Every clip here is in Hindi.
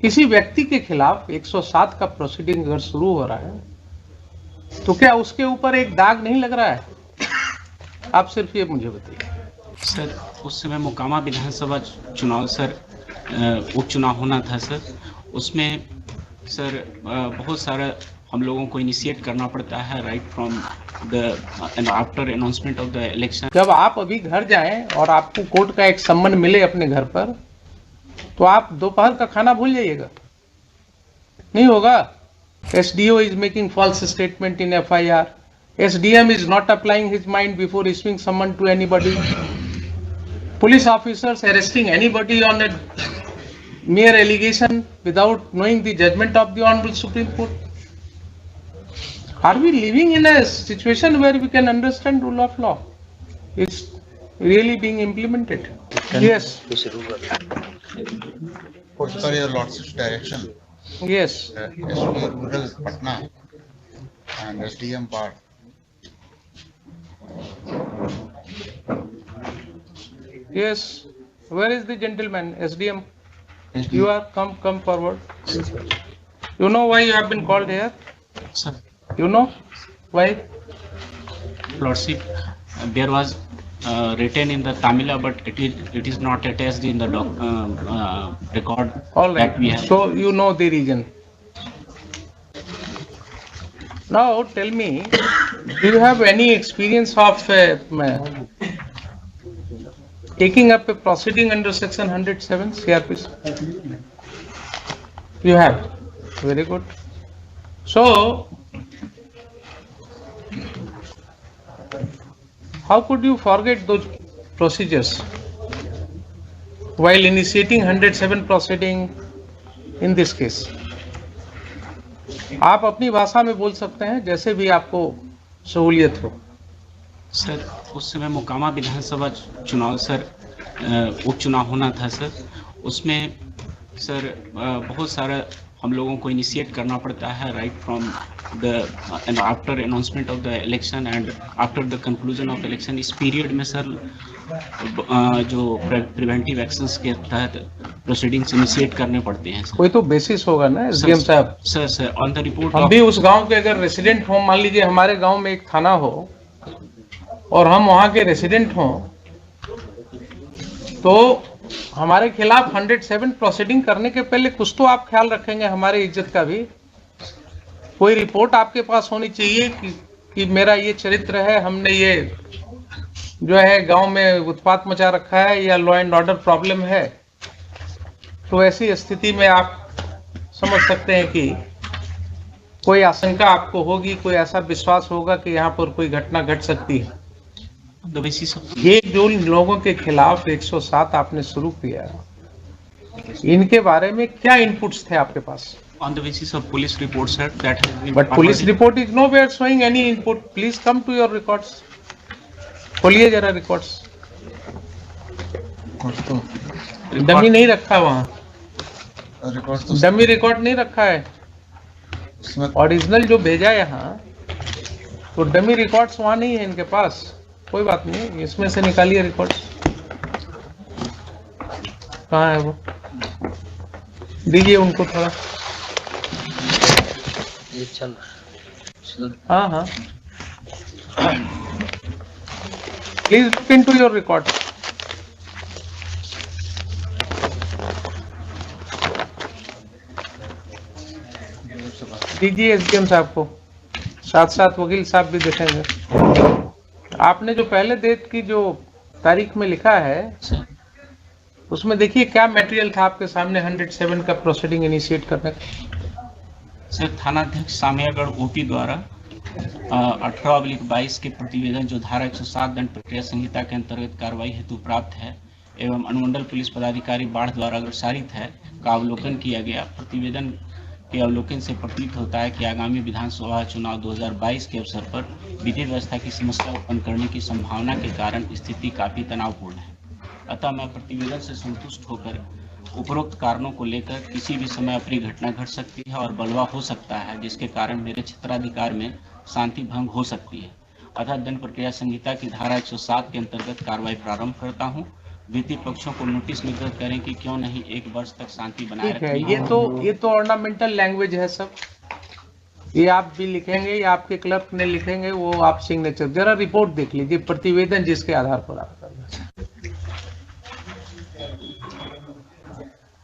किसी व्यक्ति के खिलाफ 107 का प्रोसीडिंग अगर शुरू हो रहा है तो क्या उसके ऊपर एक दाग नहीं लग रहा है? आप सिर्फ ये मुझे बताइए। सर, उस समय मोकामा विधानसभा चुनाव सर, उपचुनाव होना था सर। उसमें सर बहुत सारा हम लोगों को इनिशिएट करना पड़ता है right from the after announcement of the election. जब आप अभी घर जाएं और आपको कोर्ट का एक सम्मन मिले अपने घर पर, तो आप दोपहर का खाना भूल जाइएगा, नहीं होगा। SDO is making false statement in FIR. SDM is not applying his mind before issuing summon to anybody. Police officers arresting anybody on a mere allegation without knowing the judgment of the Honorable Supreme Court. Are we living in a situation where we can understand rule of law? It's really being implemented. Yes. What are your lordship's direction? Yes. SDO Rural Patna and SDM part. Yes. Where is the gentleman? SDM. You are come forward. You know why you have been called here? Sir, You know why? Lordship, there was written in the Tamila, but it is not attached in the record. All right. That we have. So you know the reason. Now tell me, do you have any experience of taking up a proceeding under section 107 CRPC? You have. Very good. So how could you forget those procedures while initiating 107 proceeding in this case? आप अपनी भाषा में बोल सकते हैं, जैसे भी आपको सहूलियत हो। सर, उस समय मोकामा विधानसभा चुनाव सर, उपचुनाव होना था सर। उसमें सर बहुत सारा हम लोगों को इनिशिएट करना पड़ता है right from the after announcement of the election and after the conclusion of election. इस पीरियड में सर जो प्रिवेंटिव एक्शंस के तहत प्रोसीडिंग्स इनिशिएट करने पड़ते हैं। कोई तो बेसिस होगा ना SDM साहब। सर ऑन द रिपोर्ट हम भी उस गांव के अगर रेसिडेंट हो, मान लीजिए हमारे गांव में एक थाना हो और हम वहां के रेसिडेंट हों, तो हमारे खिलाफ 107 प्रोसीडिंग करने के पहले कुछ तो आप ख्याल रखेंगे हमारी इज्जत का भी। कोई रिपोर्ट आपके पास होनी चाहिए कि मेरा ये चरित्र है, हमने ये जो है गांव में उत्पात मचा रखा है या लॉ एंड ऑर्डर प्रॉब्लम है। तो ऐसी स्थिति में आप समझ सकते हैं कि कोई आशंका आपको होगी, कोई ऐसा विश्वास होगा कि यहाँ पर कोई घटना घट सकती है। ये जो लोगों के खिलाफ 107 आपने शुरू किया, इनके बारे में क्या इनपुट्स थे आपके पास? On the basis of police reports, sir, that has been. But police report is nowhere showing any input. Please come to your records. खोलिए जरा रिकॉर्ड्स। डमी नहीं रखा वहाँ, डमी रिकॉर्ड नहीं रखा है। ओरिजिनल जो भेजा यहाँ, तो डमी रिकॉर्ड्स वहाँ नहीं है इनके पास। कोई बात नहीं, इसमें से निकालिए रिकॉर्ड्स। कहाँ है वो? दीजिए उनको थोड़ा। हाँ हाँ, please look into your record. दीजिए SDM साहब को, साथ साथ वकील साहब भी देखेंगे। आपने जो पहले डेट की जो तारीख में लिखा है, उसमें देखिए क्या मटेरियल था आपके सामने 107 का प्रोसीडिंग इनिशिएट करने का। सर, थानाध्यक्ष सामियागढ़ OP द्वारा 18/22 के प्रतिवेदन जो धारा 107 दंड प्रक्रिया संहिता के अंतर्गत कार्रवाई हेतु प्राप्त है एवं अनुमंडल पुलिस पदाधिकारी बाढ़ द्वारा अग्रसारित है का अवलोकन किया गया। प्रतिवेदन के अवलोकन से प्रतीत होता है कि आगामी विधानसभा चुनाव 2022 के अवसर पर विधि व्यवस्था की समस्या उत्पन्न करने की संभावना के कारण स्थिति काफी तनावपूर्ण है। अतः मैं प्रतिवेदन से संतुष्ट होकर उपरोक्त कारणों को लेकर किसी भी समय अप्रिय घटना घट सकती है और बलवा हो सकता है, जिसके कारण मेरे क्षेत्राधिकार में शांति भंग हो सकती है। अतः दंड प्रक्रिया संहिता की धारा 107 के अंतर्गत कार्रवाई प्रारंभ करता हूं। वित्तीय पक्षों को नोटिस निर्गत करें कि क्यों नहीं 1 वर्ष तक शांति बनाए ठीक है, रखें। ये तो ऑर्नामेंटल लैंग्वेज है सब, ये आप भी लिखेंगे या आपके क्लर्क ने लिखेंगे, वो आप सिग्नेचर, जरा रिपोर्ट देख लीजिए, प्रतिवेदन जिसके आधार पर आप कर रहे हैं।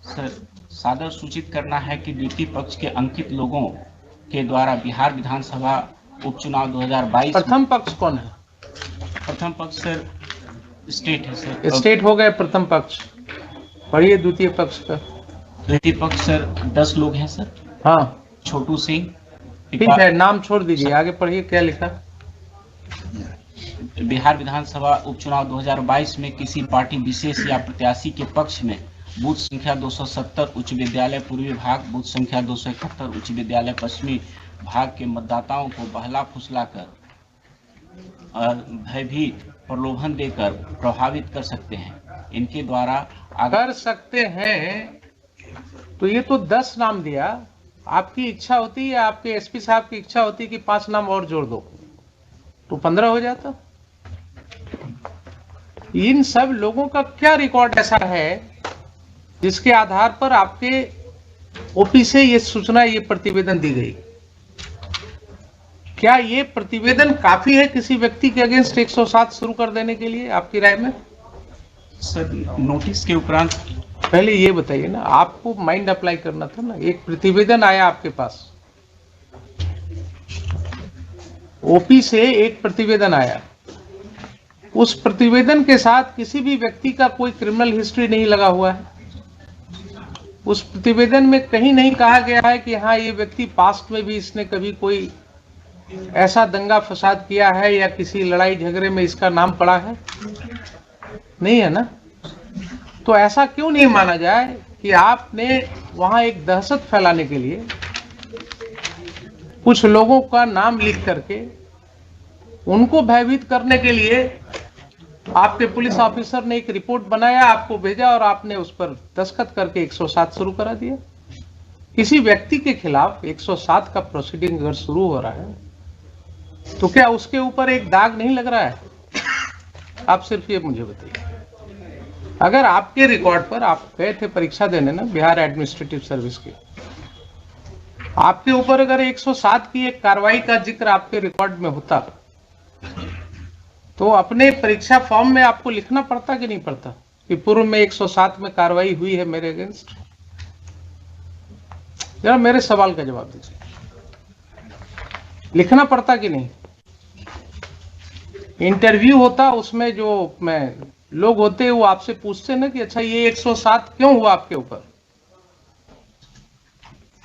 सर, सादर सूचित करना है कि वित्तीय पक्ष के अंकित लोगों के द्वारा बिहार विधानसभा उपचुनाव 2022 प्रथम पक्ष कौन है? प्रथम पक्ष सर स्टेट है सर। स्टेट हो गए प्रथम पक्ष, पढ़िए द्वितीय पक्ष का। द्वितीय पक्ष सर 10 लोग हैं सर। हाँ छोटू सिंह, ठीक है, नाम छोड़ दीजिए, आगे पढ़िए क्या लिखा। बिहार विधानसभा उपचुनाव 2022 में किसी पार्टी विशेष या प्रत्याशी के पक्ष में बूथ संख्या 270 उच्च विद्यालय पूर्वी भाग, बूथ संख्या 271 उच्च विद्यालय पश्चिमी भाग के मतदाताओं को बहला फुसलाकर और भयभीत प्रलोभन देकर प्रभावित कर सकते हैं। इनके द्वारा कर सकते हैं, तो ये तो 10 नाम दिया, आपकी इच्छा होती है, आपके एसपी साहब की इच्छा होती है कि 5 नाम और जोड़ दो तो 15 हो जाता। इन सब लोगों का क्या रिकॉर्ड ऐसा है जिसके आधार पर आपके ओपी से ये सूचना, ये प्रतिवेदन दी गई? क्या ये प्रतिवेदन काफी है किसी व्यक्ति के अगेंस्ट 107 शुरू कर देने के लिए, आपकी राय में? सर, नोटिस के उपरांत पहले ये बताइए ना, आपको माइंड अप्लाई करना था ना। एक प्रतिवेदन आया आपके पास, ओपी से एक प्रतिवेदन आया, उस प्रतिवेदन के साथ किसी भी व्यक्ति का कोई क्रिमिनल हिस्ट्री नहीं लगा हुआ है। उस प्रतिवेदन में कहीं नहीं कहा गया है कि हाँ ये व्यक्ति पास्ट में भी इसने कभी कोई ऐसा दंगा फसाद किया है या किसी लड़ाई झगड़े में इसका नाम पड़ा है, नहीं है ना। तो ऐसा क्यों नहीं माना जाए कि आपने वहां एक दहशत फैलाने के लिए कुछ लोगों का नाम लिख करके उनको भयभीत करने के लिए आपके पुलिस ऑफिसर ने एक रिपोर्ट बनाया, आपको भेजा और आपने उस पर दस्तखत करके 107 शुरू करा दिया। किसी व्यक्ति के खिलाफ 107 का प्रोसीडिंग अगर शुरू हो रहा है तो क्या उसके ऊपर एक दाग नहीं लग रहा है? आप सिर्फ ये मुझे बताइए। अगर आपके रिकॉर्ड पर, आप गए थे परीक्षा देने ना बिहार एडमिनिस्ट्रेटिव सर्विस की, आपके ऊपर अगर 107 की एक कार्रवाई का जिक्र आपके रिकॉर्ड में होता तो अपने परीक्षा फॉर्म में आपको लिखना पड़ता कि नहीं पड़ता कि पूर्व में 107 में कार्रवाई हुई है मेरे अगेंस्ट? जरा मेरे सवाल का जवाब दीजिए, लिखना पड़ता कि नहीं? इंटरव्यू होता, उसमें जो लोग होते वो आपसे पूछते ना कि अच्छा ये 107 क्यों हुआ आपके ऊपर,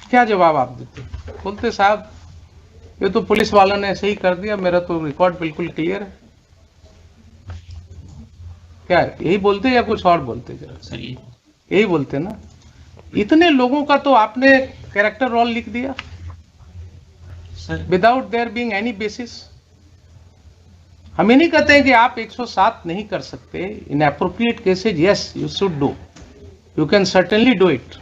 क्या जवाब आप देते? बोलते साहब ये तो पुलिस वालों ने ऐसे ही कर दिया, मेरा तो रिकॉर्ड बिल्कुल क्लियर है। क्या यही बोलते या कुछ और बोलते? जरा सर यही बोलते ना। इतने लोगों का तो आपने कैरेक्टर रोल लिख दिया without their being any basis. हम ये नहीं कहते हैं कि आप 107 नहीं कर सकते, इन appropriate cases yes you should do, you can certainly do it,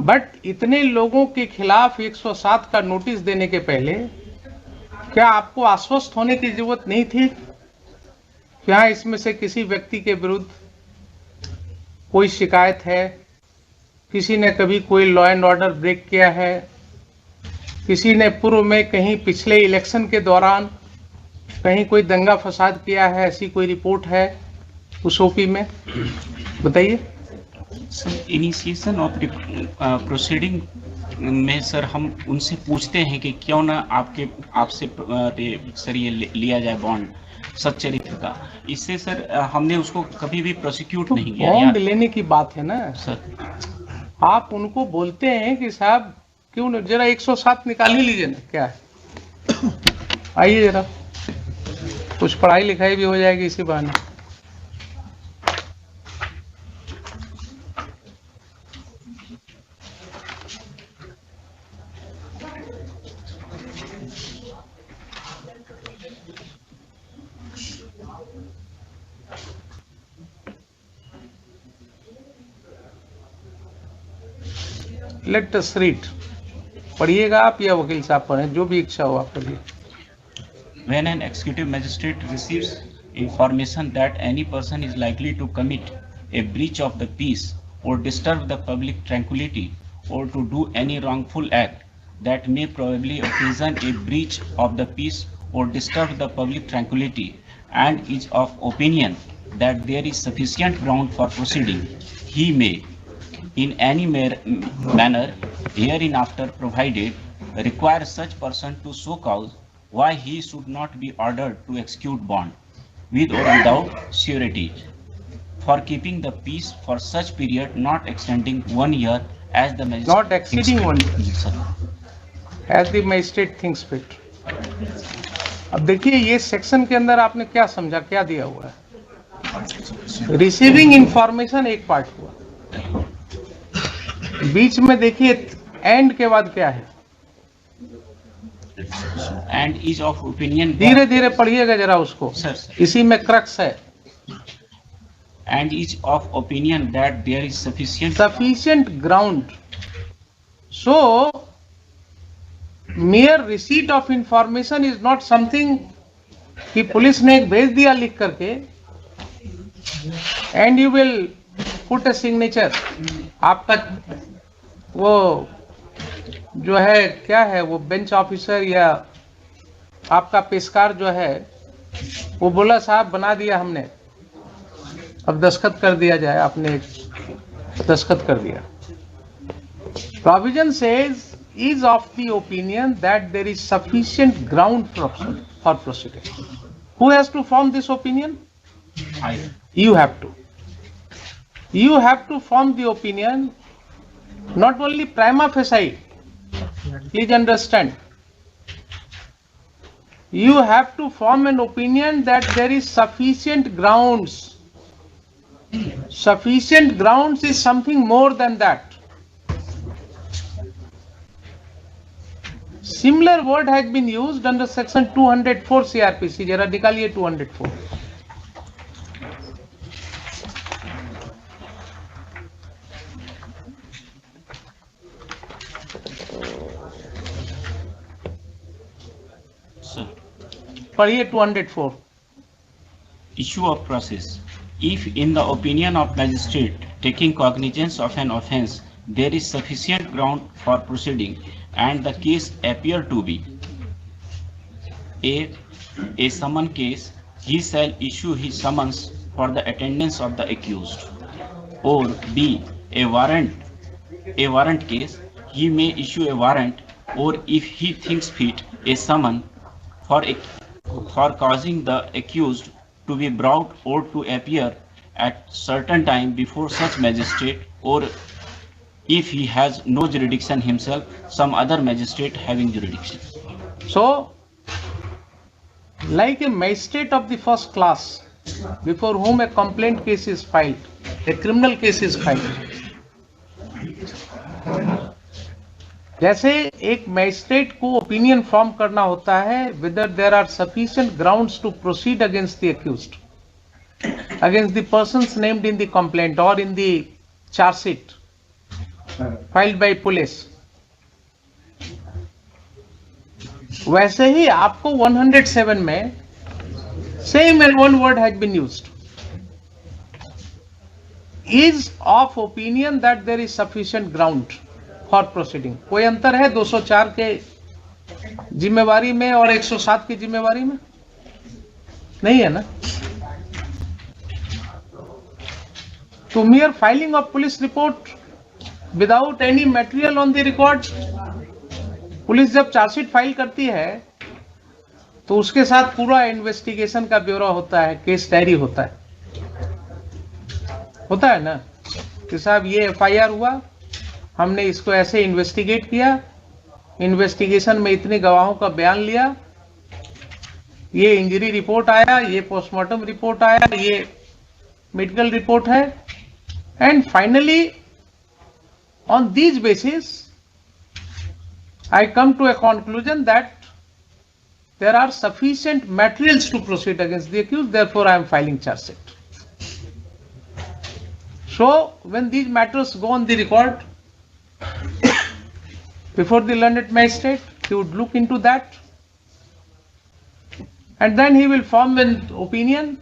but इतने लोगों के खिलाफ 107 का नोटिस देने के पहले क्या आपको आश्वस्त होने की जरूरत नहीं थी कि हाँ इसमें से किसी व्यक्ति के विरुद्ध कोई शिकायत है, किसी ने कभी कोई लॉ एंड ऑर्डर ब्रेक किया है, किसी ने पूर्व में कहीं पिछले इलेक्शन के दौरान कहीं कोई दंगा फसाद किया है, ऐसी कोई रिपोर्ट है उस ओपी में? बताइए। इनिशिएशन ऑफ प्रोसीडिंग में सर हम उनसे पूछते हैं कि क्यों ना आपसे सर ये लिया जाए बॉन्ड सच्चरित्र का। इससे सर हमने उसको कभी भी प्रोसिक्यूट नहीं किया। बॉन्ड लेने की बात है ना सर, आप उनको बोलते हैं कि साहब क्यों न जरा 107 निकाल ही लीजिए ना, क्या है आइए जरा, कुछ पढ़ाई लिखाई भी हो जाएगी इसी बहाने। लेट अस रीड, पढ़िएगा आप या वकील साहब पढ़ें, जो भी इच्छा हो आप पढ़िए। When an executive magistrate receives information that any person is likely to commit a breach of the peace or disturb the public tranquility or to do any wrongful act that may probably occasion a breach of the peace or disturb the public tranquility, and is of opinion that there is sufficient ground for proceeding, he may, in any manner hereinafter provided, require such person to show cause why he should not be ordered to execute bond, with or without surety, for keeping the peace for such period not extending 1 year as the magistrate Not exceeding 1 year. Yes, sir. As the magistrate thinks fit. अब देखिए ये सेक्शन के अंदर आपने क्या समझा, क्या दिया हुआ है? रिसीविंग इंफॉर्मेशन एक पार्ट हुआ, बीच में देखिए एंड के बाद क्या है? And is of opinion that, धीरे धीरे पढ़िएगा जरा उसको, sir, sir. इसी में क्रक्स है. And is of opinion that there is Sufficient ground. So mere receipt of information is not something कि पुलिस ने एक भेज दिया लिख करके and you will put a signature. आपका वो जो है क्या है, वो बेंच ऑफिसर या आपका पेशकार जो है वो बोला साहब बना दिया हमने, अब दस्तखत कर दिया जाए, आपने दस्तखत कर दिया. Provision says is of the opinion that there is sufficient ground for proceeding. Who has to form this opinion? I. You have to. You have to form the opinion, not only prima facie. Please understand. You have to form an opinion that there is sufficient grounds. Sufficient grounds is something more than that. Similar word has been used under section 204 CRPC. जरा निकालिए 204. Sir. पढ़िए 204. Issue of process. If in the opinion of magistrate taking cognizance of an offence, there is sufficient ground for proceeding, and the case appear to be a summon case, he shall issue his summons for the attendance of the accused. Or B, a warrant case, he may issue a warrant, or if he thinks fit, a summon for causing the accused to be brought or to appear at certain time before such magistrate, or if he has no jurisdiction himself, some other magistrate having jurisdiction. So, like a magistrate of the first class, before whom a complaint case is filed, a criminal case is filed. जैसे एक मैजिस्ट्रेट को ओपिनियन फॉर्म करना होता है whether there are sufficient grounds to proceed against the accused, against the persons named in the complaint or in the charge sheet filed by police. वैसे ही आपको 107 में same and one word has been used, is of opinion that there is sufficient ground for proceeding. कोई अंतर है 204 के जिम्मेवारी में और 107 की जिम्मेवारी में? नहीं है ना. To mere filing of police report without any material on the record, police जब चार्जशीट फाइल करती है तो उसके साथ पूरा इन्वेस्टिगेशन का ब्यौरा होता है, केस डायरी होता है ना कि साहब ये एफआईआर हुआ, हमने इसको ऐसे इन्वेस्टिगेट किया, इन्वेस्टिगेशन में इतने गवाहों का बयान लिया, ये इंजरी रिपोर्ट आया, ये पोस्टमार्टम रिपोर्ट आया, ये मेडिकल रिपोर्ट है, and finally on this basis I come to a conclusion that there are sufficient materials to proceed against the accused, therefore I am filing charge sheet. So when these matters go on the record before the learned magistrate, he would look into that and then he will form an opinion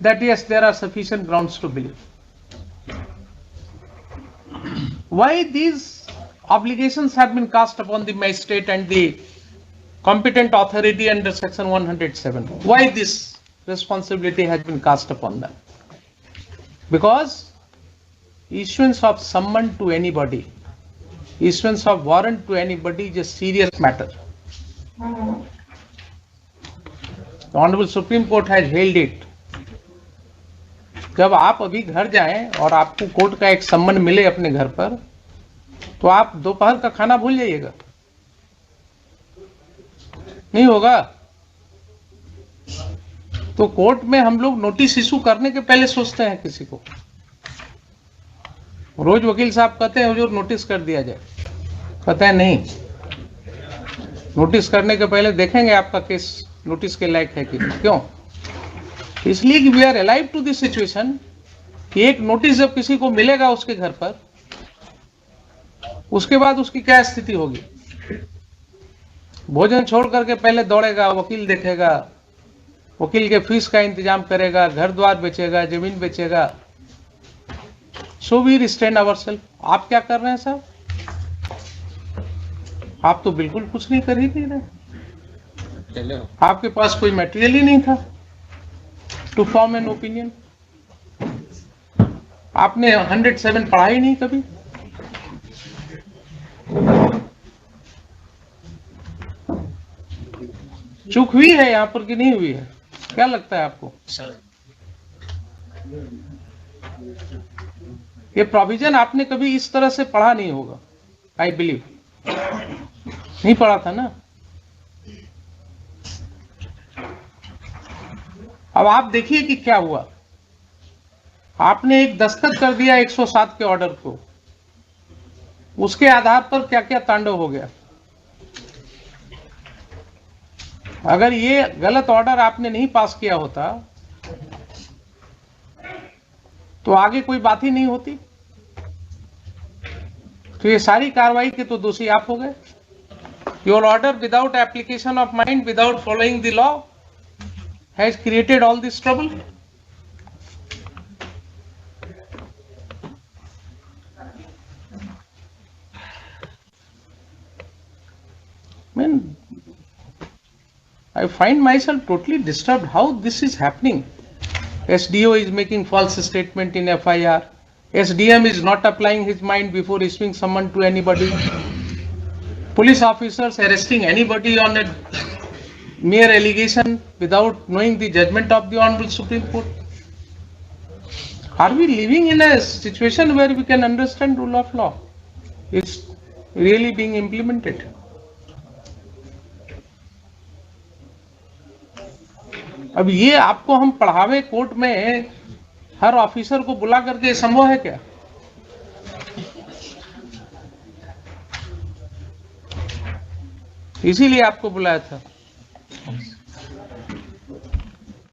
that yes, there are sufficient grounds to believe. Why these obligations have been cast upon the magistrate and the competent authority under section 107? Why this responsibility has been cast upon them? Because issuance of summon to anybody, issuance of warrant to anybody is a serious matter. The Honorable Supreme Court has held it. जब आप अभी घर जाएं और आपको कोर्ट का एक सम्मन मिले अपने घर पर, तो आप दोपहर का खाना भूल जाइएगा, नहीं होगा। तो कोर्ट में हम लोग नोटिस इशू करने के पहले सोचते हैं किसी को। रोज वकील साहब कहते हैं हुजूर नोटिस कर दिया जाए, कहते हैं नहीं, नोटिस करने के पहले देखेंगे आपका केस नोटिस के लायक है कि क्यों। इसलिए कि we are alive to this situation कि एक नोटिस जब किसी को मिलेगा उसके घर पर, उसके बाद उसकी क्या स्थिति होगी। भोजन छोड़ करके पहले दौड़ेगा, वकील देखेगा, वकील के फीस का इंतजाम करेगा, घर द्वार बेचेगा, जमीन बेचेगा। So we restrain ourselves. आप क्या कर रहे हैं साहब? आप तो बिल्कुल कुछ नहीं कर ही नहीं रहे। आपके पास कोई मटेरियल ही नहीं था टू फॉर्म एन ओपिनियन। आपने 107 पढ़ा ही नहीं कभी। चूक हुई है यहाँ पर कि नहीं हुई है? क्या लगता है आपको? ये प्रोविजन आपने कभी इस तरह से पढ़ा नहीं होगा, आई बिलीव। नहीं पढ़ा था ना। अब आप देखिए कि क्या हुआ। आपने एक दस्तखत कर दिया 107 के ऑर्डर को, उसके आधार पर क्या क्या तांडव हो गया। अगर ये गलत ऑर्डर आपने नहीं पास किया होता तो आगे कोई बात ही नहीं होती। तो ये सारी कार्रवाई के तो दोषी आप हो गए। Your order without application of mind, without following the law has created all this trouble. I find myself totally disturbed how this is happening. SDO is making false statement in FIR. SDM is not applying his mind before issuing summon to anybody. Police officers arresting anybody on a mere allegation without knowing the judgment of the Honorable Supreme Court. Are we living in a situation where we can understand rule of law? It's really being implemented. अब ये आपको हम पढ़ावे कोर्ट में, हर ऑफिसर को बुला करके, संभव है क्या? इसीलिए आपको बुलाया था।